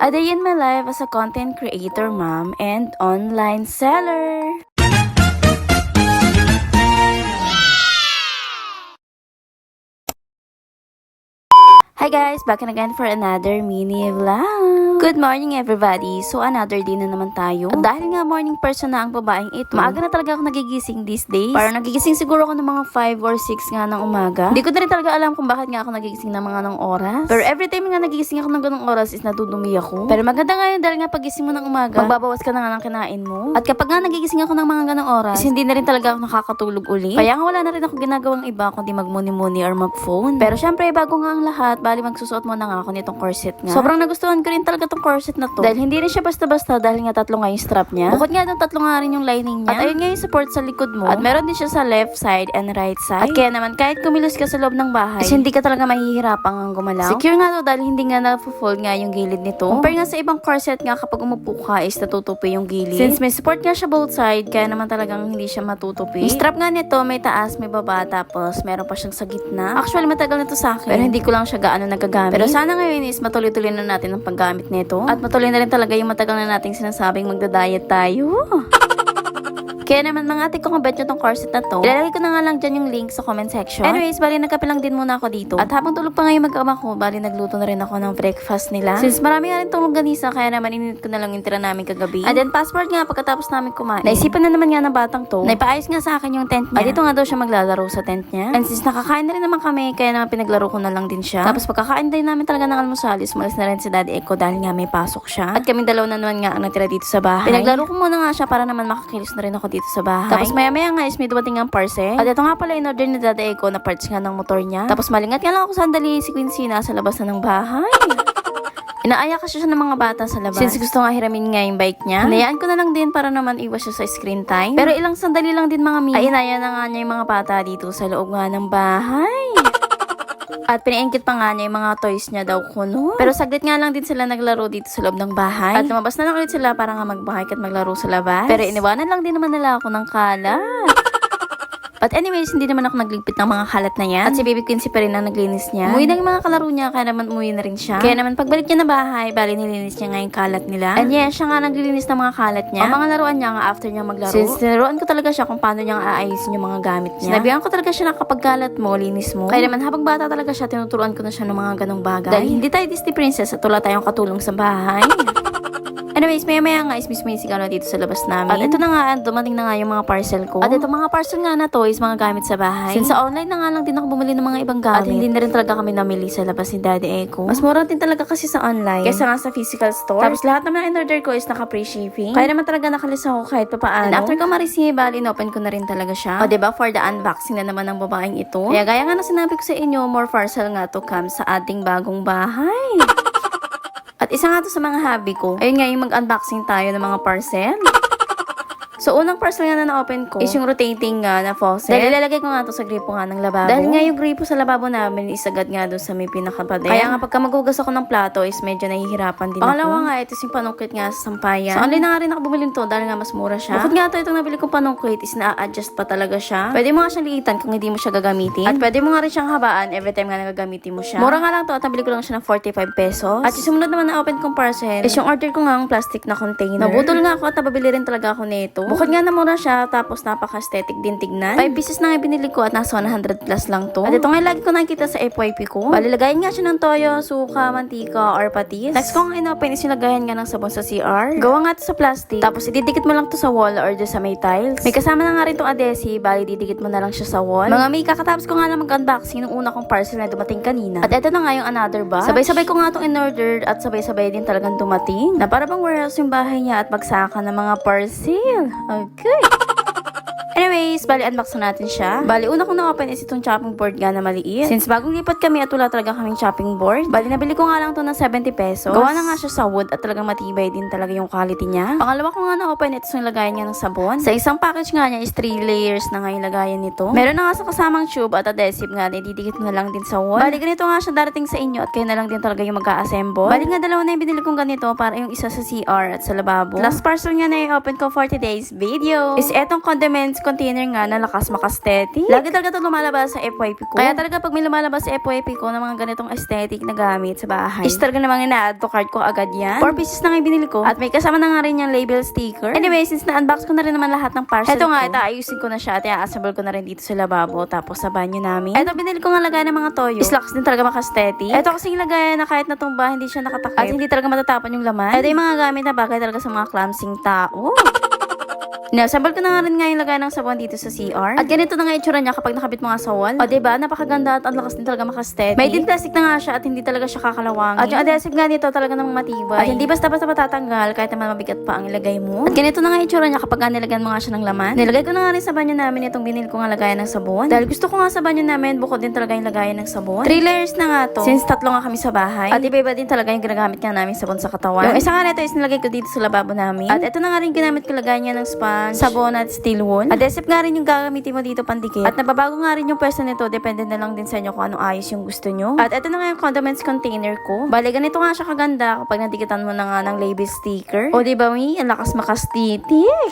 A day in my life as a content creator, mom, and online seller. Hi guys! Back again for another mini vlog. Good morning everybody! So another day na naman tayo. At dahil nga morning person na ang babaeng ito, maaga na talaga ako nagigising these days. Parang nagigising siguro ako ng mga 5 or 6 nga ng umaga. Hindi ko na rin talaga alam kung bakit nga ako nagigising ng mga ng oras. Pero every time nga nagigising ako ng ganong oras is natudumi ako. Pero maganda nga yun dahil nga pagising mo ng umaga, magbabawas ka na nga ng kinain mo. At kapag nga nagigising ako ng mga ganong oras, is hindi na rin talaga ako nakakatulog uli. Kaya nga wala na rin ako ginagawang iba kundi magmuni-muni or mag-phone. Pero syempre bago nga ang lahat, bali magsusuot muna nga ako nitong corset nga. Sobrang nagustuhan ko rin talaga tong corset na to. Dahil hindi rin siya basta-basta dahil nga tatlo nga yung strap niya. Bukod nga doon tatlo nga rin yung lining niya. At ayun nga yung support sa likod mo. At meron din siya sa left side and right side. At kaya naman kahit kumilos ka sa loob ng bahay, is hindi ka talaga mahihirapang ang gumalaw. Secure nga to dahil hindi nga na-fold nga yung gilid nito. Compare nga sa ibang corset nga kapag umupo ka is natutupi yung gilid. Since may support nga siya both side, kaya naman talagang hindi siya matutupi. Yung strap nga nito may taas, may baba, tapos meron pa siyang sa gitna. Actually matagal na to sa akin. Pero hindi ko lang siya gaano nagagamit. Pero sana ngayon is matuloy-tuloy na natin ang paggamit nito. At matuloy na rin talaga yung matagal na nating sinasabing magda-diet tayo. Kaya naman mga ate ko kung bet nyo tong corset na to, ilalagay ko na nga lang dyan yung link sa comment section. Anyways, bali nagkape lang din muna ako dito. At habang tulog pa nga yung mag-ama ko, bali nagluto na rin ako ng breakfast nila. Since marami nga rin tong longganisa, kaya naman ininit ko na lang yung tira namin kagabi. And then passport nga pagkatapos namin kumain. Naisipan na naman nga ng batang to, naipaayos nga sa akin yung tent niya. At dito nga daw siya maglalaro sa tent niya. And since nakakain na rin naman kami, kaya naman pinaglaro ko na lang din siya. Tapos pagkakain din namin talaga ng almusal, umalis na rin si Daddy Eko dahil nga may pasok siya. At kaming dalawa na naman nga ang natira dito sa bahay. Pinaglaro ko muna nga siya para naman makakilos na rin ako dito sa bahay. Tapos maya-maya nga is may dumating ang parcel. At ito nga pala in-order ni Daddy Eko na parts nga ng motor niya. Tapos malingat nga lang ako sandali si Quincy nasa labas na ng bahay. Inaaya kasi siya ng mga bata sa labas. Since gusto nga hiramin nga yung bike niya, hinayaan ko na lang din para naman iwas siya sa screen time. Pero ilang sandali lang din mga ay inaya na nga niya yung mga bata dito sa loob nga ng bahay. At piniingkit pa nga niya yung mga toys niya daw kuno. Pero saglit nga lang din sila naglaro dito sa loob ng bahay. At lumabas na lang ulit sila para nga magbahik at maglaro sa labas. Pero iniwanan lang din naman nila ako ng kalat. But anyways, hindi naman ako nagligpit ng mga kalat na yan. At si Baby Quincy pa rin ang naglinis niya. Umuwi na yung mga kalaro niya, kaya naman umuwi na rin siya. Kaya naman pagbalik niya na bahay, bali nilinis niya nga yung kalat nila. And yes, siya nga naglilinis ng mga kalat niya. Ang mga laruan niya nga after niya maglaro. Since nilaruan ko talaga siya kung paano niya aayusin yung mga gamit niya. Sinabihan ko talaga siya na kapag kalat mo, linis mo. Kaya naman habang bata talaga siya, tinuturuan ko na siya ng mga ganong bagay. Dahil hindi tayo Disney princess at wala tayong katulong sa bahay. Anyways, maya-maya nga is mismo yung sigaw na dito sa labas namin. At ito na nga, dumating na nga yung mga parcel ko. At ito mga parcel nga na to is mga gamit sa bahay. Since sa online na nga lang din ako bumili ng mga ibang gamit. At hindi na rin talaga kami namili sa labas ni Daddy Eko. Mas mura din talaga kasi sa online kaysa nga sa physical store. Tapos lahat naman na in-order ko is naka-free shipping. Kaya naman talaga nakalis ako kahit papaano. And after ko ma-receive, bali in-open ko na rin talaga siya. O diba, for the unboxing na naman ng babaeng ito. Kaya gaya nga na sinabi ko sa inyo, more parcel nga to come sa ating bagong bahay. At isa nga to sa mga hobby ko, ayun nga yung mag-unboxing tayo ng mga parcel. So, unang parcel nga na na-open ko is yung rotating nga na faucet. Dahil ilalagay ko nga to sa gripo nga ng lababo. Dahil nga yung gripo sa lababo namin is agad nga doon sa may pinakapader. Kaya nga pagka magugas ako ng plato is medyo nahihirapan din Pangalawa nga, ito yung panungkit nga sa sampayan. So, online na nga rin ako bumili nito dahil nga mas mura siya. Bukod nga ito, itong nabili kong panungkit is na-adjust pa talaga siya. Pwede mo nga siyang liitan kung hindi mo siya gagamitin. At pwede mo nga rin siyang habaan every time nga nagagamitin mo siya. Mura nga lang to at nabili ko lang siya ng 45 pesos. At yung sumunod naman na open kong parcel is yung order ko nga ang plastic na container. Nabutol nga ako at nababili rin talaga ako nito. Bukod nga na mura siya, tapos napaka-aesthetic din tignan. 5 pieces na nga binili ko at nasa 100 plus lang to. At ito nga lagi ko nakikita sa FYP ko. Balilagayin nga siya ng toyo, suka, mantika, or patis. Next ko nga inopen is nilagayan nga ng sabon sa CR. Gawa nga to sa plastic. Tapos ididikit mo lang to sa wall or sa may tiles. May kasama na nga rin tong adhesive, bali didikit mo na lang siya sa wall. Mga may kakatapos ko nga lang mag-unboxing ng una kong parcel na dumating kanina. At ito na nga yung another box. Sabay-sabay ko nga itong in-order at sabay-sabay din talagang dumating. Na para bang warehouse yung bahay niya at magsaka ng mga parcel. Okay. Anyways, bali unbox na natin siya. Bali, una kong na-open is itong chopping board nga na maliit. Since bagong lipat kami at wala talaga kaming chopping board, bali nabili ko nga lang to na 70 pesos. Gawa na nga siya sa wood at talagang matibay din talaga yung quality niya. Pangalawa ko nga na-open, ito yung lagayan niya ng sabon. Sa isang package nga niya is 3 layers na nga yung lagayan nito. Meron na nga sa kasamang tube at adhesive nga, ididikit mo na lang din sa wall. Bali, ganito nga siya darating sa inyo at kayo na lang din talaga yung mag-a-assemble. Bali nga dalawa na yung binili kong ganito para yung isa sa CR at sa lababo. Last parcel nga na i-open ko for today's video is etong condiments container nga na lakas maka-aesthetic. Lagi talaga ito lumalabas sa FYP ko. Kaya talaga pag may lumalabas sa FYP ko ng mga ganitong aesthetic na gamit sa bahay, is talaga namang ina-add to cart ko agad yan. 4 pieces na nga yung binili ko. At may kasama na nga rin yung label sticker. Anyway, since na-unbox ko na rin naman lahat ng parcel ko, ito ayusin ko na siya at i-assemble ko na rin dito sa lababo tapos sa banyo namin. Ito, binili ko nga lagay ng mga toyo. Slacks din talaga maka-aesthetic. Ito kasing lagayan na kahit natumba, hindi siya nakatakip. At hindi talaga matatapon yung laman. Ito yung mga gamit na bagay talaga sa mga clumsing tao. Nasabal ko na nga rin nga yung lagay ng sabon dito sa CR. At ganito na nga itsura niya kapag nakabit mo nga sa wall. O diba, napakaganda at ang lakas din talaga maka-aesthetic. May din plastic na nga siya at hindi talaga siya kakalawangin. At yung adhesive nga nito talaga namang matibay. At hindi basta-basta matatanggal kahit naman mabigat pa ang ilagay mo. At ganito na nga itsura niya kapag nilagyan mo nga siya ng laman. Nilagay ko na nga rin sa banyo namin itong binili ko nga lagayan ng sabon. Dahil gusto ko nga sa banyo namin bukod din talaga yung lagayan ng sabon. 3 layers na nga to. Since 3 nga kami sa bahay. At iba-iba din talaga yung ginagamit nga namin sabon sa katawan. Yung isa nga nito is nilagay ko dito sa lababo namin. At ito na nga rin ginamit ko lagayan niya ng sponge, sabon at steel wool. Adhesive nga rin yung gagamitin mo dito pandikit. At nababago nga rin yung pwesto nito. Depende na lang din sa inyo kung anong ayos yung gusto nyo. At ito na nga yung condiments container ko. Bale, ganito nga siya kaganda kapag nadikitan mo na nga ng label sticker. O diba, ang lakas makastitik.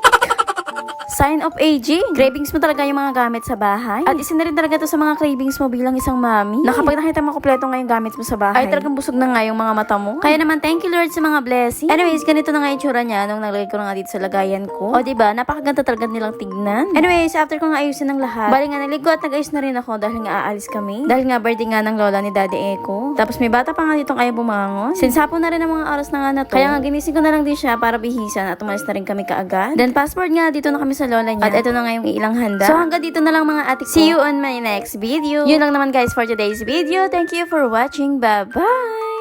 Sign of aging. Cravings mo talaga yung mga gamit sa bahay. At isa na rin talaga to sa mga cravings mo bilang isang mami. Na kapag nakita mo kompleto nga yung gamit mo sa bahay, ay talagang busog na nga yung mga mata mo. Kaya naman, thank you Lord sa mga blessings. Anyways, ganito na nga yung tsura niya nung nalagay ko na nga dito sa lagayan ko. O diba, napakaganda talaga nilang tignan. Anyways, after ko nga ayusin ng lahat, bali nga naligo at nag-ayos na rin ako dahil nga aalis kami. Dahil nga birthday nga ng lola ni Daddy Eko. Tapos may bata pa nga ditong kaya bumangon. Since hapon na rin ang mga oras na nga na to. Kaya nga ginising ko na lang din siya para bihisan at umalis na rin kami kaagad. Then passport nga dito na kami sa lola niya. At ito na nga yung ilang handa. So hanggang dito na lang mga ate ko. See you on my next video. Yun lang naman guys for today's video. Thank you for watching. Bye-bye!